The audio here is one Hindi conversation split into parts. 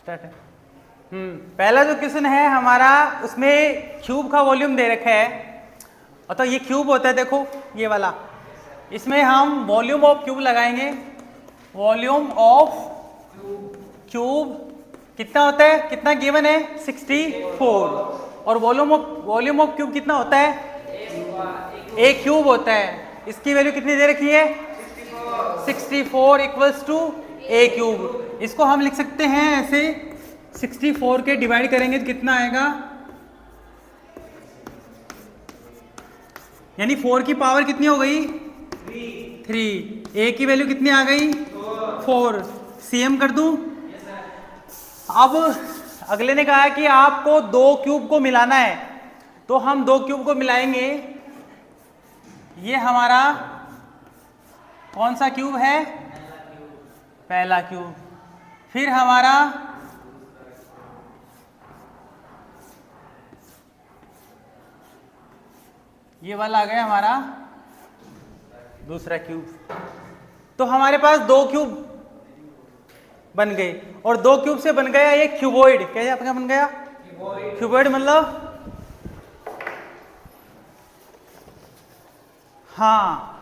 स्टार्ट है। पहला जो क्वेश्चन है हमारा, उसमें क्यूब का वॉल्यूम दे रखा है, और तो ये क्यूब होता है, देखो ये वाला, इसमें हम वॉल्यूम ऑफ क्यूब लगाएंगे। वॉल्यूम ऑफ क्यूब कितना होता है, कितना गिवन है 64, और वॉल्यूम ऑफ क्यूब कितना होता है, ए क्यूब होता है। इसकी वैल्यू कितनी दे रखी है 64 इक्वल्स टू ए क्यूब। इसको हम लिख सकते हैं ऐसे, 64 के डिवाइड करेंगे तो कितना आएगा, यानी 4 की पावर कितनी हो गई 3, ए की वैल्यू कितनी आ गई 4। सीएम कर दूं। अब अगले ने कहा कि आपको दो क्यूब को मिलाना है, तो हम दो क्यूब को मिलाएंगे। ये हमारा कौन सा क्यूब है, पहला क्यूब। फिर हमारा ये वाला आ गया हमारा दूसरा क्यूब। तो हमारे पास दो क्यूब बन गए, और दो क्यूब से बन गया ये क्यूबॉइड। क्या आपका बन गया क्यूबॉइड, मतलब हाँ,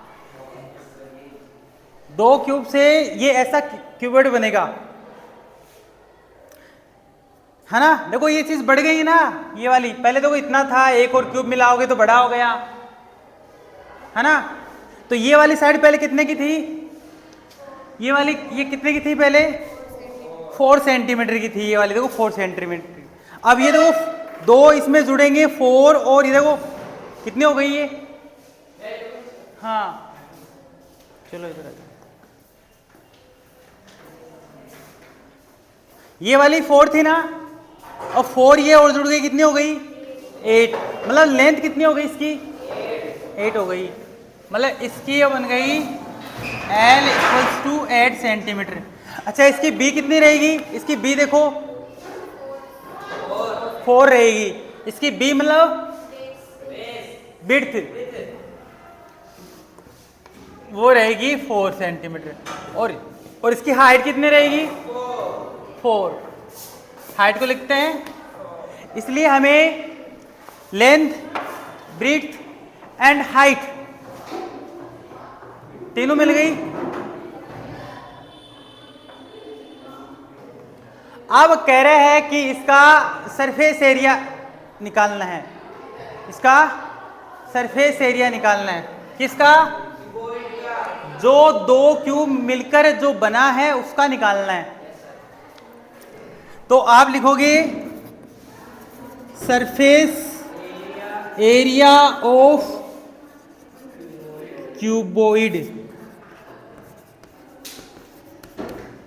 दो क्यूब से ये ऐसा क्यूबॉइड बनेगा, है ना। देखो ये चीज बढ़ गई ना, ये वाली पहले देखो इतना था, एक और क्यूब मिलाओगे तो बड़ा हो गया, है ना। तो ये वाली साइड पहले कितने की थी, ये वाली ये कितने की थी पहले 4 सेंटीमीटर की थी, ये वाली देखो 4 सेंटीमीटर। अब ये देखो दो इसमें जुड़ेंगे 4, और ये देखो कितनी हो गई ये, हाँ चलो इधर ये वाली 4 थी ना, और 4 ये और जुड़ गई, कितनी हो गई 8, मतलब लेंथ कितनी हो गई इसकी 8 हो गई, मतलब इसकी ये बन गई L इक्वल्स टू 8 सेंटीमीटर। अच्छा इसकी B कितनी रहेगी, इसकी B देखो 4 रहेगी, इसकी B मतलब विड्थ वो रहेगी 4 सेंटीमीटर, और इसकी हाइट कितनी रहेगी 4। हाइट को लिखते हैं, इसलिए हमें लेंथ, ब्रीथ एंड हाइट तीनों मिल गई। अब कह रहे हैं कि इसका सरफेस एरिया निकालना है, इसका सरफेस एरिया निकालना है, किसका, जो दो क्यूब मिलकर जो बना है उसका निकालना है। तो आप लिखोगे सरफेस एरिया ऑफ क्यूबॉइड।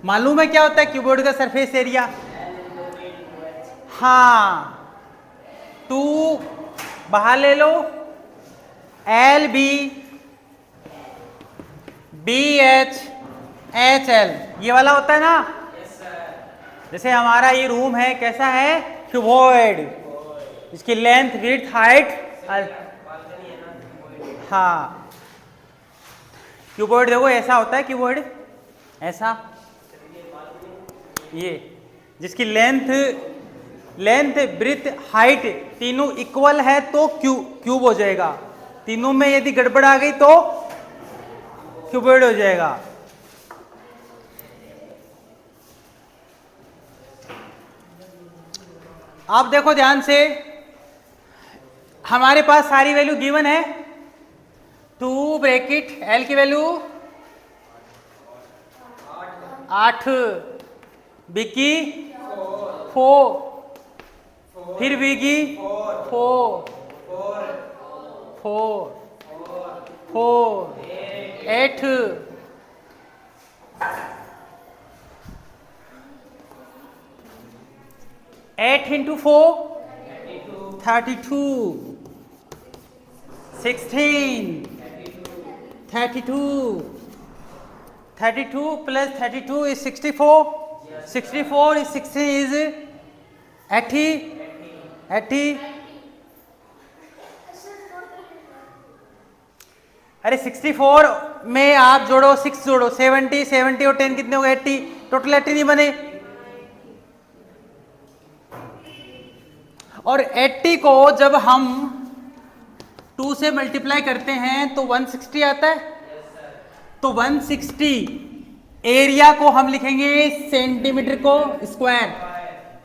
मालूम है क्या होता है क्यूबॉइड का सरफेस एरिया, हाँ 2 बाहर ले लो, L B B H H L, ये वाला होता है ना। जैसे हमारा ये रूम है, कैसा है क्यूबॉइड, इसकी लेंथ विड्थ हाइट, हाँ क्यूबॉइड देखो ऐसा होता है क्यूबॉइड, ऐसा ये जिसकी लेंथ ब्रीथ हाइट तीनों इक्वल है तो क्यूब हो जाएगा, तीनों में यदि गड़बड़ आ गई तो क्यूबॉइड हो जाएगा। आप देखो ध्यान से, हमारे पास सारी वैल्यू गिवन है, 2 ब्रैकेट एल की वैल्यू 8, बी की 4, फिर बी की 4, 8, 8 into 4 32, 16 32 plus 32 is 64, 64 is 16 is 80। अरे 64 में आप जोड़ो 6 जोड़ो 70 और 10 कितने हो गए 80, टोटल 80 नहीं बने, और 80 को जब हम 2 से मल्टीप्लाई करते हैं तो 160 आता है। तो 160 एरिया को हम लिखेंगे सेंटीमीटर को square,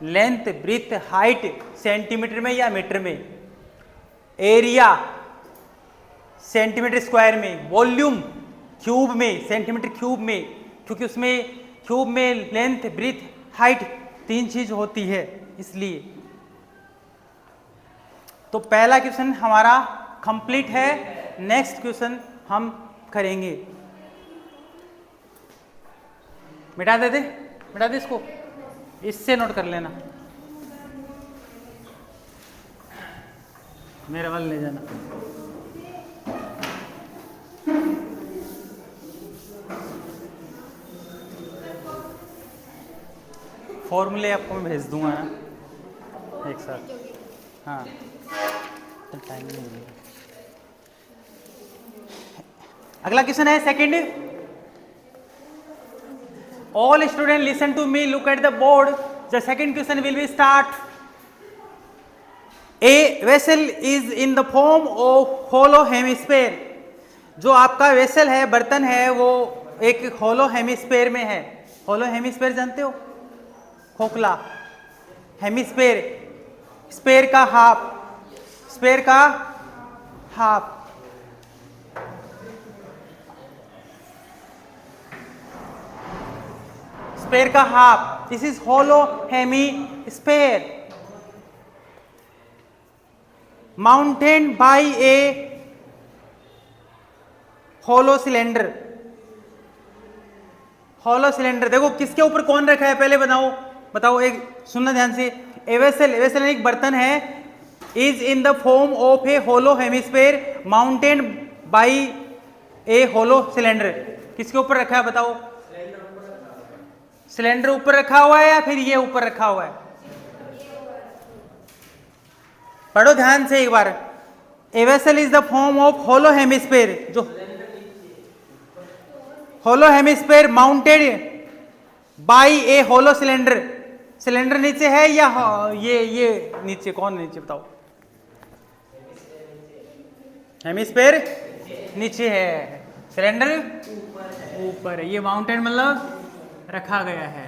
length breadth height centimetre में या मीटर में, एरिया सेंटीमीटर स्क्वायर में, वॉल्यूम क्यूब में, सेंटीमीटर क्यूब में, क्योंकि उसमें क्यूब में लेंथ ब्रीथ हाइट 3 चीज होती है इसलिए। तो पहला क्वेश्चन हमारा कंप्लीट है। नेक्स्ट क्वेश्चन हम करेंगे। मिटा दे इसको, इससे नोट कर लेना, मेरे वाले ले जाना। फॉर्मूले आपको मैं भेज दूंगा ना एक साथ। हाँ तो टाइम नहीं मिलेगा। अगला क्वेश्चन है second. All student listen to me, look at the board. The second question will be start. A vessel is in the form of hollow hemisphere. जो आपका वेसल है, बर्तन है, वो एक होलो हेमिस्फेयर में है। होलो हेमिस्फेयर जानते हो? खोखला। हेमिस्फेयर, स्पेयर का हाफ, स्पेयर का हाफ। स्पेयर का half, this is hollow hemisphere mounted by a hollow cylinder. Hollow cylinder देखो किसके ऊपर कौन रखा है पहले बताओ एक सुनना ध्यान से। ए वेसल एक बर्तन है, is in the form of a hollow hemisphere mounted by a hollow cylinder. किसके ऊपर रखा है बताओ? सिलेंडर ऊपर रखा हुआ है या फिर ये ऊपर रखा हुआ है? पढ़ो ध्यान से एक बार। A vessel is the form of hollow hemisphere, जो hollow hemisphere mounted by a hollow cylinder. Cylinder नीचे है या ये नीचे? कौन नीचे बताओ? हेमिस्फेयर नीचे है, सिलेंडर ऊपर है। ये माउंटेन मतलब रखा गया है।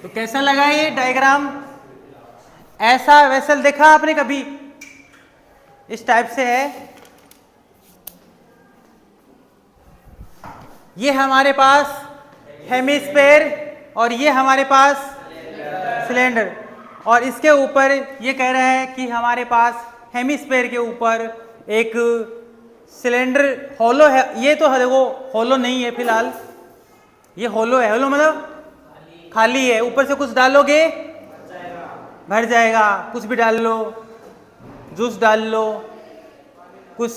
तो कैसा लगा ये डायग्राम? ऐसा वेसल देखा आपने कभी? इस टाइप से है। ये हमारे पास हेमिस्फेयर और ये हमारे पास सिलेंडर, और इसके ऊपर ये कह रहा है कि हमारे पास हेमिस्फेयर के ऊपर एक सिलेंडर होलो है। ये तो देखो होलो नहीं है फिलहाल, ये होलो है। होलो मतलब खाली है, ऊपर से कुछ डालोगे भर जाएगा। कुछ भी डाल लो, जूस डाल लो, कुछ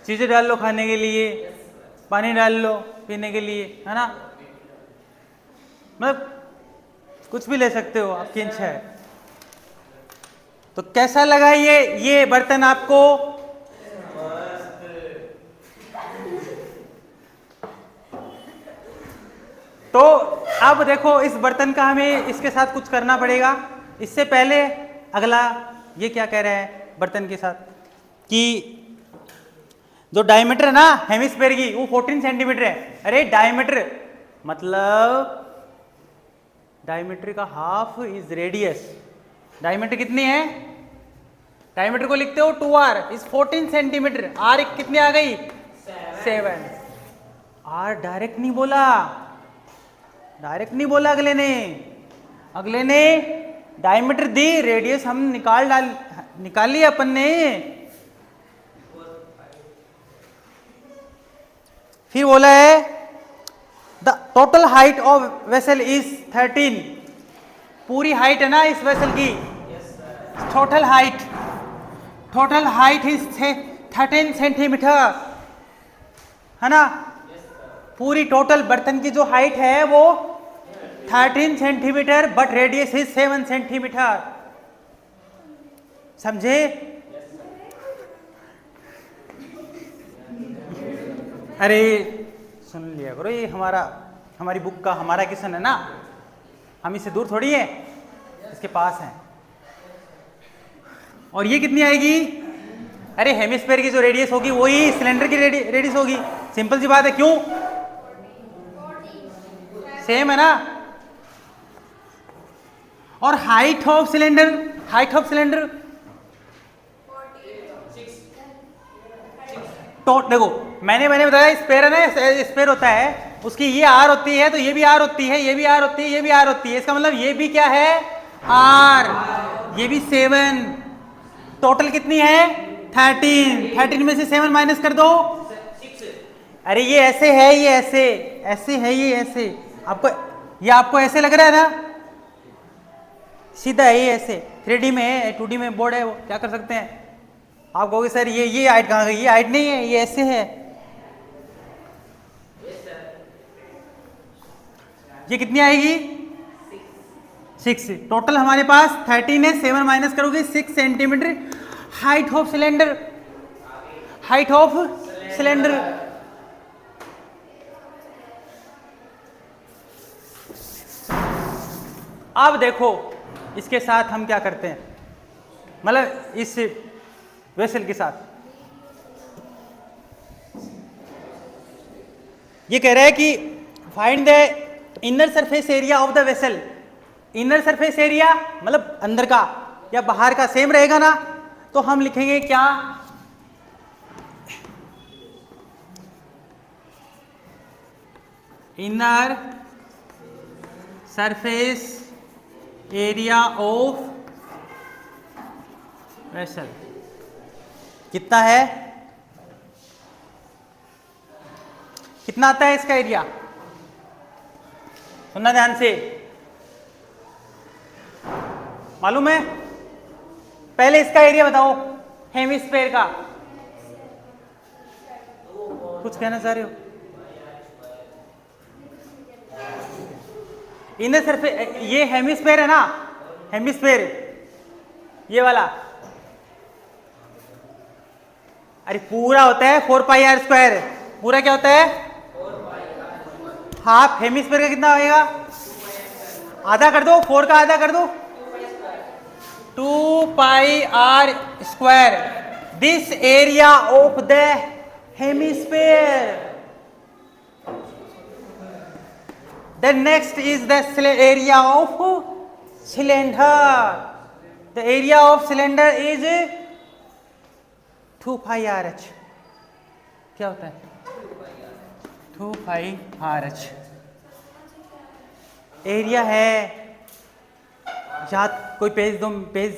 चीज़ें डाल लो खाने के लिए, पानी डाल लो पीने के लिए, है ना? मतलब कुछ भी ले सकते हो, आपकी इच्छा है। तो कैसा लगा ये बर्तन आपको? तो अब देखो इस बर्तन का हमें इसके साथ कुछ करना पड़ेगा। इससे पहले अगला ये क्या कह रहा है बर्तन के साथ कि जो डायमीटर है ना हेमिस्फेयर की वो 14 सेंटीमीटर है। अरे डायमीटर मतलब डायमीटर का हाफ इज रेडियस। डायमीटर कितनी है? डायमीटर को लिखते हो 2r इज 14 सेंटीमीटर। r कितनी आ गई? 7। r डायरेक्ट नहीं बोला, अगले ने डायमीटर दी, रेडियस हम निकाल लिया अपन ने। फिर बोला है the total height of vessel is 13। पूरी हाइट है ना इस वेसल की, टोटल हाइट इज 13 सेंटीमीटर, है ना? पूरी टोटल बर्तन की जो हाइट है वो 13 centimetre, but radius is 7 centimetre. समझे? अरे सुन लिया करो, ये हमारी बुक का हमारा क्वेश्चन है ना, हम इससे दूर थोड़ी है, इसके पास है। और ये कितनी आएगी? अरे हेमिस्फीयर की जो रेडियस होगी वही सिलेंडर की रेडियस होगी, सिंपल सी बात है। क्यों? सेम है ना। और हाइट ऑफ सिलेंडर तो देखो मैंने बताया स्पेयर है ना, स्पेयर होता है, उसकी ये आर होती है तो ये भी आर होती है, ये भी आर होती है, ये भी आर होती है, इसका मतलब ये भी क्या है? आर। ये भी 7, टोटल कितनी है? 13 में से 7 माइनस कर दो। अरे ये ऐसे है, ये ऐसे है, ये ऐसे आपको ऐसे लग रहा है ना, सीधा है ये ऐसे। 3D में है, 2D में बोर्ड है, वो क्या कर सकते हैं? आप कहोगे सर ये हाइट कहाँ गई? ये हाइट नहीं है, ये ऐसे है। ये कितनी आएगी? 6। टोटल हमारे पास 13 है, 7 माइनस करोगे 6 सेंटीमीटर हाइट ऑफ सिलेंडर। अब देखो इसके साथ हम क्या करते हैं, मतलब इस वेसल के साथ ये कह रहा है कि find the inner surface area of the vessel. Inner surface area मतलब अंदर का या बाहर का सेम रहेगा ना, तो हम लिखेंगे क्या? Inner surface area of vessel कितना है? कितना आता है इसका एरिया? सुनना ध्यान से, मालूम है? पहले इसका एरिया बताओ हेमिस्फीयर का। कुछ कहना चाह रहे हो? इनर सरफेस, ये हेमिस्फीयर है ना, हेमिस्फीयर ये वाला, अरे पूरा होता है 4πr²। पूरा क्या होता है? हाफ हेमिस्फीयर का कितना होएगा? आधा कर दो, 4 का आधा कर दो, 2πr²। This area of the hemisphere. The next is the area of cylinder. The area of cylinder is 2πrh। क्या होता है? 2πrh एरिया है। याद कोई पेज दो, पेज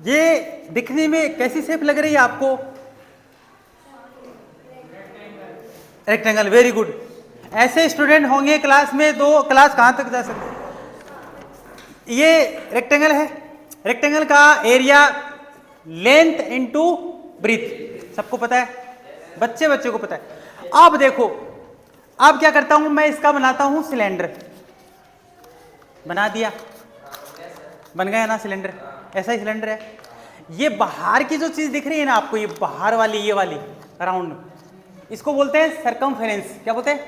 ये दिखने में कैसी शेप लग रही है आपको? रेक्टेंगल। Very good. ऐसे स्टूडेंट होंगे क्लास में, दो क्लास कहां तक जा सकते? ये रेक्टेंगल है, रेक्टेंगल का एरिया लेंथ इनटू ब्रीथ सबको पता है, बच्चे को पता है। अब देखो, अब क्या करता हूं मैं, इसका बनाता हूं सिलेंडर। बना दिया, बन गया ना सिलेंडर, ऐसा ही सिलेंडर है। ये बाहर की जो चीज दिख रही है ना आपको, ये बाहर वाली, ये वाली राउंड, इसको बोलते हैं सरकमफेरेंस। क्या बोलते हैं?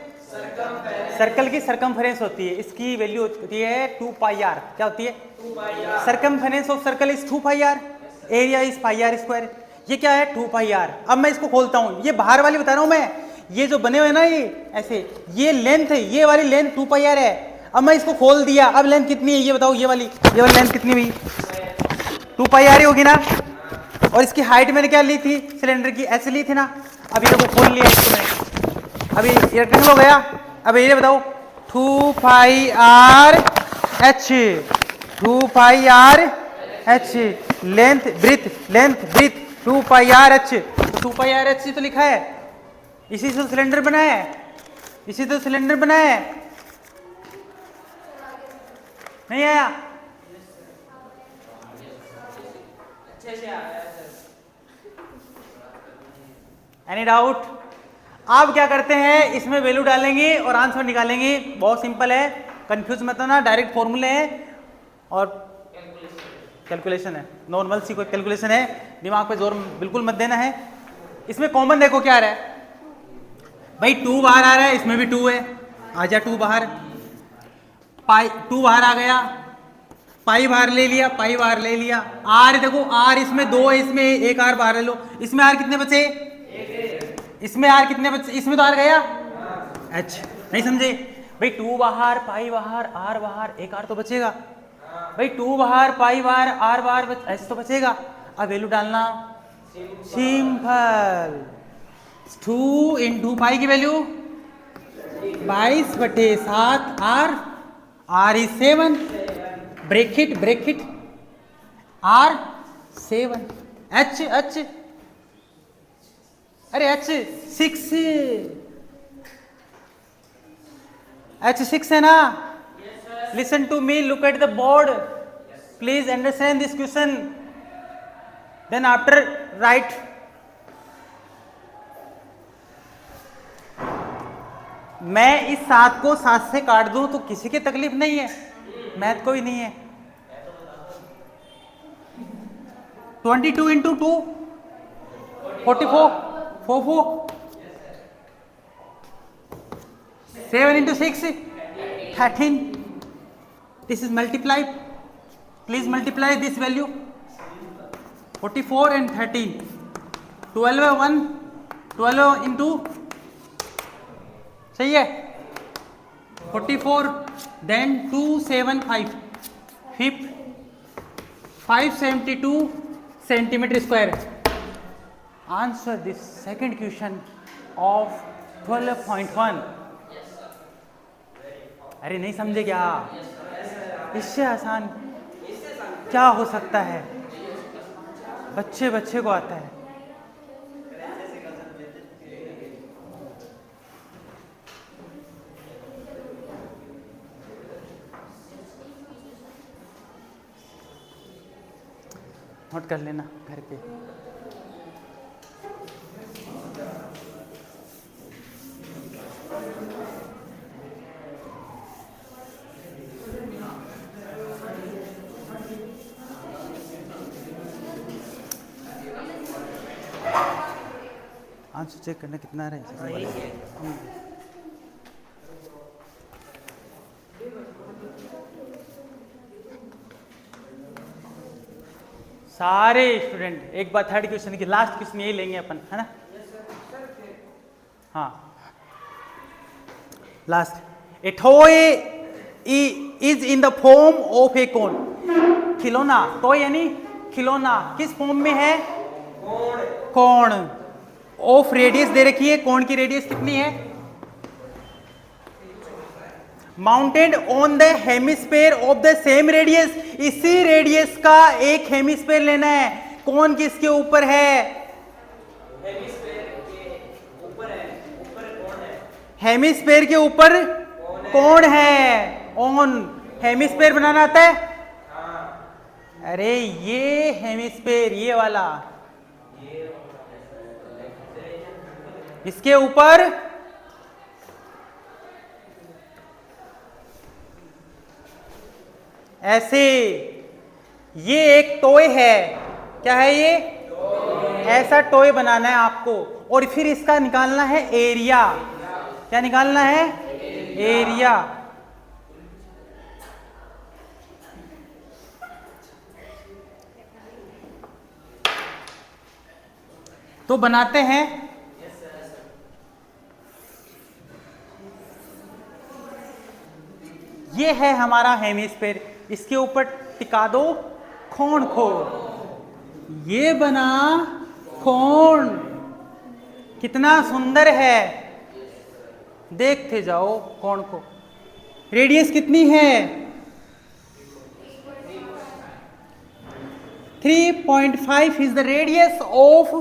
सर्कल की सरकमफेरेंस होती है, इसकी वैल्यू होती है 2πr। क्या होती है? Circumference of circle is 2πr, area is πr²। ये क्या है? 2πr। अब मैं इसको खोलता हूं, ये बाहर वाली बता रहा हूं मैं, ये जो बने हुए ना ये ऐसे, ये लेंथ है, ये वाली लेंथ 2πr है। अब मैं इसको खोल दिया, अब लेंथ कितनी है ये बताओ? ये वाली लेंथ कितनी हुई? 2πr ही होगी ना। और इसकी हाइट मैंने क्या ली थी सिलेंडर की? ऐसे ली थी ना। अब ये देखो खोल लिया इसको मैंने, अभी रेक्टेंगल हो गया। अब ये बताओ 2πrh, 2πrh length breathe, 2πrh। तो 2πrh तो लिखा है, इसी से सिलेंडर बना है, इसी तो सिलेंडर बना है। नहीं आया? Any doubt? आप क्या करते हैं, इसमें वैल्यू डालेंगे और आंसर निकालेंगे। बहुत सिंपल है, कंफ्यूज मत होना, डायरेक्ट फॉर्मूले हैं। और कैलकुलेशन है, नॉर्मल सी कोई कैलकुलेशन है, दिमाग पे जोर बिल्कुल मत देना है। इसमें कॉमन देखो क्या आ रहा है भाई, 2 बाहर आ रहा है, इसमें भी 2 है, आ जा 2 बाहर, पाई 2 बाहर आ गया, पाई बाहर ले लिया, पाई बाहर ले लिया, आर देखो आर इसमें 2 है, इसमें एक आर बाहर ले लो, इसमें आर कितने बचे, इसमें आर कितने बचे, इसमें तो आर गया एच, नहीं समझे भाई, 2 बाहर पाई बाहर आर बाहर, एक आर तो बचेगा भाई, 2 बाहर पाई बाहर आर बाहर एच तो बचेगा। अब वैल्यू डालना सिंपल, 2 इंटू पाई की value 22/7 r, r is 7, break it r 7, h h अरे एच 6, एच 6 है ना। Listen to me, look at the board, please understand this question, then after right. मैं इस 7 को 7 से काट दूं तो किसी की तकलीफ नहीं है, मैथ कोई नहीं है। 22 into 2 44, 7 into 6 13, this is multiplied, please multiply this value, 44 and 13, 12 into, सही है 44, then 275, 572 centimetre square. Answer this second question of 12.1। अरे नहीं समझे क्या, इससे आसान क्या हो सकता है, बच्चे को आता है। नोट कर लेना घर पे। आंसर चेक करना कितना रहा है। सारे स्टूडेंट एक बार थर्ड क्वेश्चन की लास्ट क्वेश्चन यही लेंगे अपन, है ना। हाँ last, a toy is in the form of a cone. खिलौना, टॉय यानी खिलौना किस फॉर्म में है, कोण। ऑफ रेडियस दे रखी है, कोण की रेडियस कितनी है, mounted on the hemisphere of the same radius. इसी रेडियस का एक हेमिस्फेयर लेना है। कौन किसके ऊपर है, हेमिस्फेयर के ऊपर कौन है, ऑन। हेमिस्फेयर बनाना आता है, अरे ये हेमिस्फेयर, ये वाला, इसके ऊपर ऐसे, ये एक टॉय है, क्या है ये, ऐसा टॉय बनाना है आपको, और फिर इसका निकालना है एरिया। क्या निकालना है, एरिया। तो बनाते हैं, ये है हमारा हेमिस्फेयर, इसके ऊपर टिका दो कोण को, ये बना कोण। कितना सुंदर है, देखते जाओ कोण को। रेडियस कितनी है, 3.5 is the radius of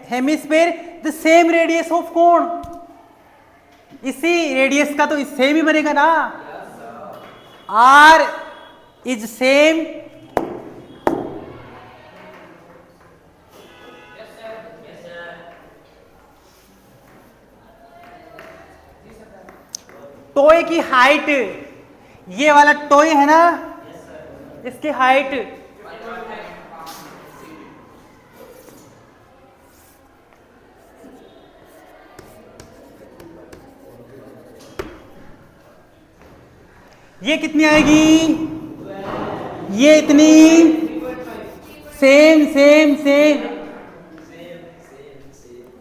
hemisphere, the same radius of कोण। इसी रेडियस का तो इस सेम ही बनेगा ना, R is same, टॉय की हाइट, ये वाला टॉय है ना, इसकी हाइट ये कितनी आएगी? ये इतनी, सेम सेम सेम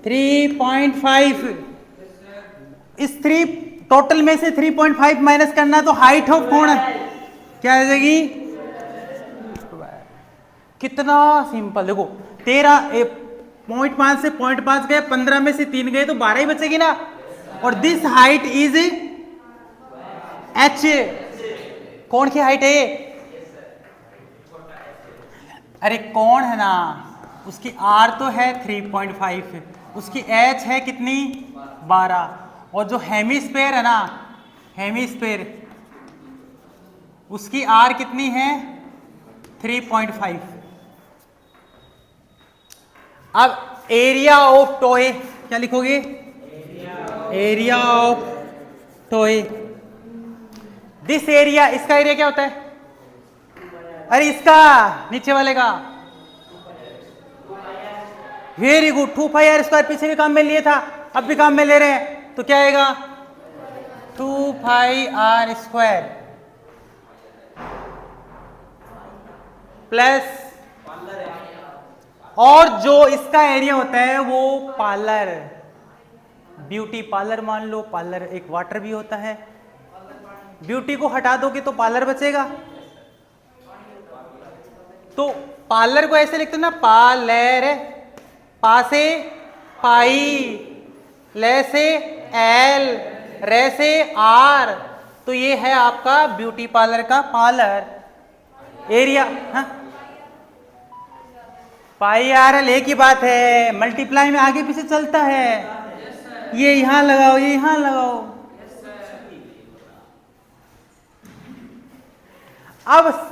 3.5। इस 3 टोटल में से 3.5 माइनस करना तो हाइट ऑफ कोण क्या आ जाएगी? कितना सिंपल। देखो 0.5 से 0.5 गए, 15 में से 3 गए तो 12 ही बचेगी ना। और दिस हाइट इज h। कोण की हाइट है ये? अरे कोण है ना, उसकी r तो है 3.5, उसकी h है कितनी? 12। और जो हेमिस्फेयर है ना, हेमिस्फेयर, उसकी r कितनी है? 3.5। अब एरिया ऑफ टोए क्या लिखोगे? Area of toy. This area, इसका एरिया क्या होता है? अरे इसका नीचे वाले का। Very good, 2πr²। पीछे भी काम में लिए था, अब भी काम में ले रहे हैं, तो क्या आएगा? 2πr² प्लस, और जो इसका एरिया होता है वो पार्लर, ब्यूटी पार्लर मान लो। पार्लर एक वाटर भी होता है। ब्यूटी को हटा दोगे तो पार्लर बचेगा। तो पार्लर को ऐसे लिखते हैं ना, पार्लर, पा से पाई, ले से एल, रे से आर। तो ये है आपका ब्यूटी पार्लर का पार्लर एरिया। हाँ, पाई आर एल एक ही बात है, मल्टीप्लाई में आगे पीछे चलता है। ये यहां लगाओ, ये यहां लगाओ। अब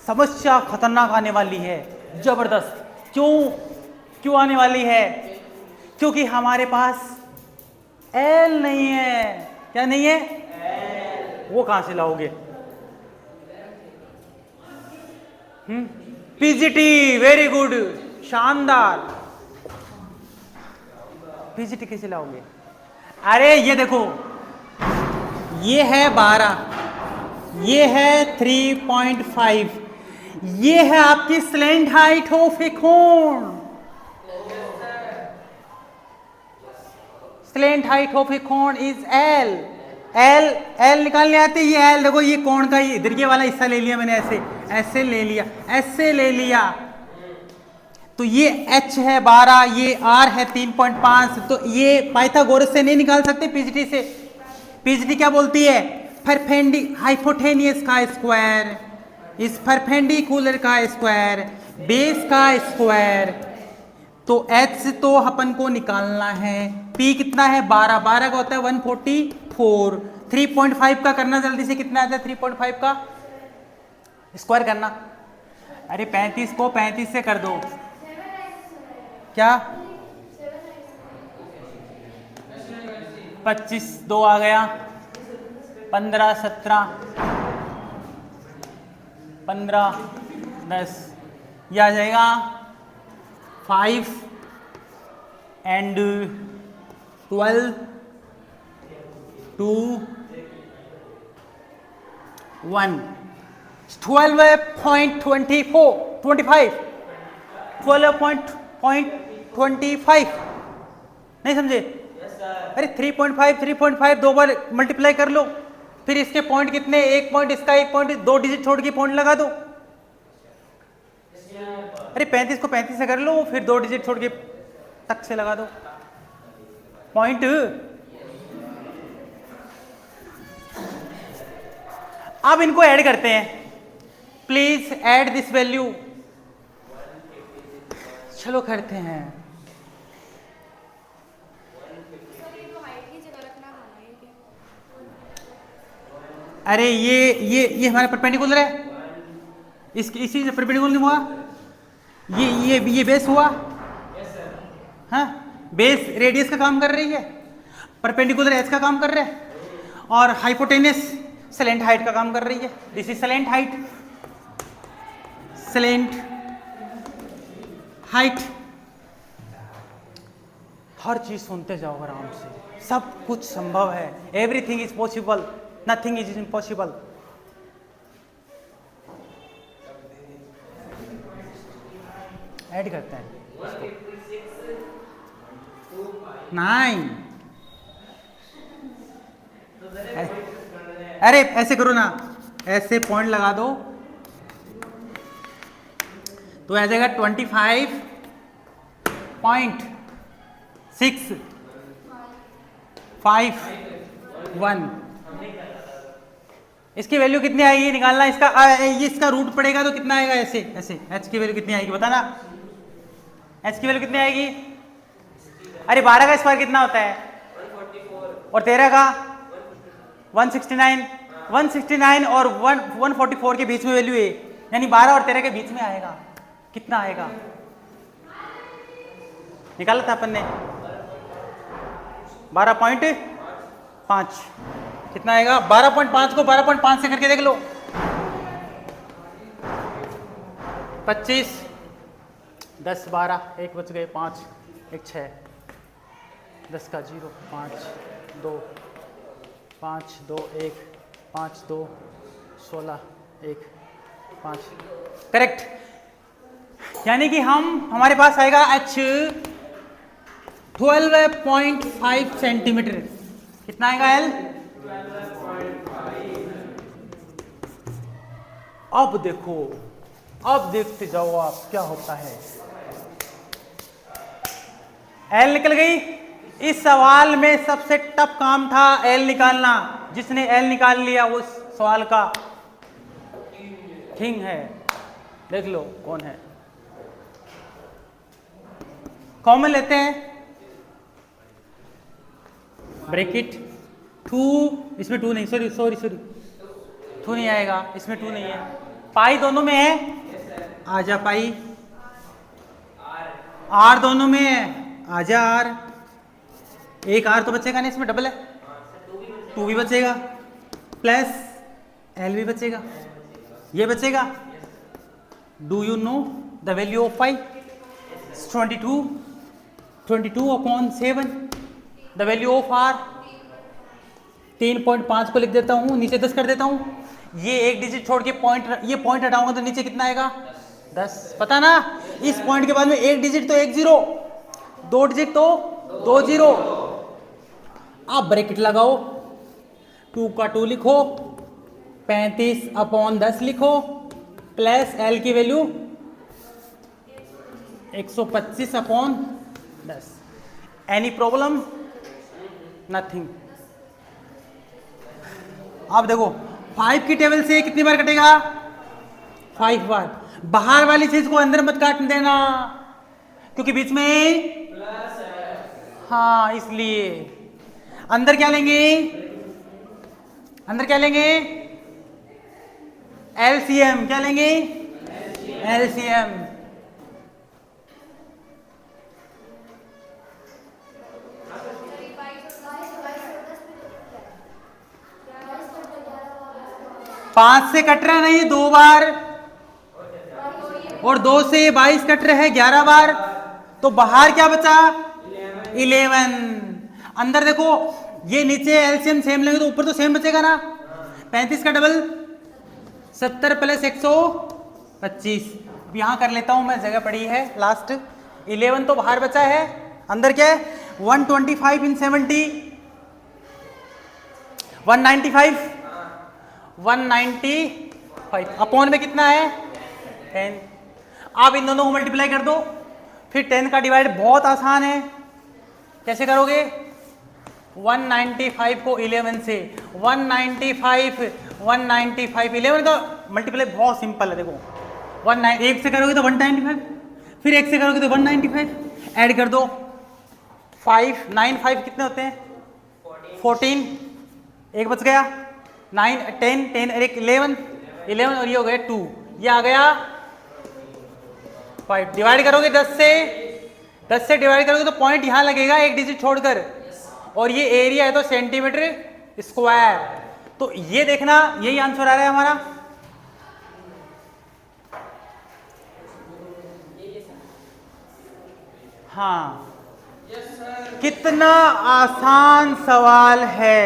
समस्या खतरनाक आने वाली है, जबरदस्त। क्यों आने वाली है? क्योंकि हमारे पास एल नहीं है। क्या नहीं है? एल। वो कहां से लाओगे? पीजीटी, वेरी गुड, शानदार। पीजीटी कैसे लाओगे? अरे ये देखो, ये है 12, ये है 3.5, ये है आपकी स्लैंट हाइट ऑफ ए कोण। स्लैंट हाइट ऑफ ए कोण इज एल। एल निकालने आते, ये एल देखो, ये कोण का ये इधर के वाला हिस्सा ले लिया मैंने, ऐसे ले लिया, ऐसे ले लिया। तो ये h है 12, ये r है 3.5। तो ये पाइथागोरस से नहीं निकाल सकते, पीजीटी से। पीजीटी क्या बोलती है? हाइपोटेनियस का स्क्वायर इस परपेंडिकुलर का स्क्वायर बेस का स्क्वायर। तो h तो अपन को निकालना है, p कितना है? 12, 12 का होता है 144। 3.5 का करना जल्दी से, कितना आता है 3.5 का स्क्वायर करना? अरे 35 को 35 से कर दो। क्या? 25, 2 आ गया, 15, 17, 15, 10, यह आ जाएगा 5 एंड 12, 2, 1, 12.24, 25, 12.25। नहीं समझे? अरे 3.5 दो बार मल्टीप्लाई कर लो, फिर इसके पॉइंट कितने? एक पॉइंट इसका, एक पॉइंट, 2 डिजिट छोड़ के पॉइंट लगा दो। अरे 35 को 35 से कर लो, फिर 2 डिजिट छोड़ के तक से लगा दो पॉइंट। अब इनको ऐड करते हैं। Please add this value. चलो करते हैं। अरे ये हमारा परपेंडिकुलर है, इसी से परपेंडिकुलर नहीं हुआ? ये बेस हुआ। हाँ, बेस रेडियस का काम कर रही है, परपेंडिकुलर एच का काम कर रहा है, और हाइपोटेनस स्लैंट हाइट का काम कर रही है। This is slant height, slant height. हर चीज सुनते जाओ आराम से, सब कुछ संभव है। Everything is possible, nothing is impossible. Add करते हैं 9। अरे ऐसे करो ना, ऐसे पॉइंट लगा दो तो आ जाएगा 25.651। इसकी वैल्यू कितनी आएगी निकालना, इसका रूट पड़ेगा तो कितना आएगा, ऐसे ऐसे h की वैल्यू कितनी आएगी बताना, h की वैल्यू कितनी आएगी। अरे 12 का स्क्वायर कितना होता है, 144, और 13 का 169, 169 और 144 के बीच में वैल्यू है, यानी 12 और 13 के बीच में आएगा। कितना आएगा निकाला था अपन ने, 12.5। कितना आएगा 12.5 को 12.5 से करके देख लो, 25, 10, 12, 1 बच गए, 5, 1, 6, 10 का 0, 5, 2, 5, 2, 1, 5, 2, 16, 1, 5, करेक्ट। यानी कि हमारे पास आएगा h 12.5 सेंटीमीटर। कितना आएगा l, अब देखो, अब देखते जाओ आप क्या होता है। एल निकल गई। इस सवाल में सबसे टफ काम था एल निकालना। जिसने एल निकाल लिया उस सवाल का किंग है। देख लो कौन है। कॉमन लेते हैं, ब्रैकेट 2, इसमें 2 नहीं, सॉरी 2 नहीं आएगा, इसमें 2 नहीं है। पाई दोनों में है, आजा पाई। आर दोनों में है, आजा आर। एक आर तो बचेगा नहीं, इसमें डबल है, 2 भी बचेगा, प्लस एल भी बचेगा, ये बचेगा। Do you know the value of pi? 22/7। The value of r 3.5 को लिख देता हूं, नीचे 10 कर देता हूं। ये एक डिजिट छोड़ के ये पॉइंट हटाऊंगा तो नीचे कितना आएगा 10। पता ना, इस पॉइंट के बाद में एक डिजिट तो 1 0, 2 डिजिट तो 2 0। आप ब्रैकेट लगाओ, 2 का 2 लिखो, 35/10 लिखो, प्लस एल की वैल्यू 125/10। Any problem? नथिंग। अब देखो 5 की टेबल से कितनी बार कटेगा? 5 बार। बाहर वाली चीज को अंदर मत काट देना क्योंकि बीच में प्लस है। हाँ, इसलिए अंदर क्या लेंगे? अंदर क्या लेंगे? एलसीएम। क्या लेंगे? एलसीएम। पांच से कट रहा नहीं 2 बार, और 2 से 22 कट रहे हैं 11 बार, तो बाहर क्या बचा? 11। अंदर देखो, ये नीचे एलसीएम सेम लेंगे तो ऊपर तो सेम बचेगा ना। 35 का डबल 70 प्लस 125। यहां कर लेता हूं मैं, जगह पड़ी है लास्ट। 11 तो बाहर बचा है, अंदर क्या है? 125 इन 70, 195 अपॉन में कितना है 10। आप इन दोनों को मल्टीप्लाई कर दो, फिर 10 का डिवाइड बहुत आसान है। कैसे करोगे? 195 को 11 से, 195 11 का मल्टीप्लाई बहुत सिंपल है। देखो 1 से करोगे तो 195, फिर 1 से करोगे तो 195, ऐड कर दो 5 9 5 कितने होते हैं 14, एक बच गया 9 10 10 और एक 11 और ये हो गया 2, ये आ गया 5। डिवाइड करोगे 10 से डिवाइड करोगे तो पॉइंट यहां लगेगा एक डिजिट छोड़कर, और ये एरिया है तो सेंटीमीटर स्क्वायर। तो ये देखना, यही आंसर आ रहा है हमारा। हाँ, कितना आसान सवाल है।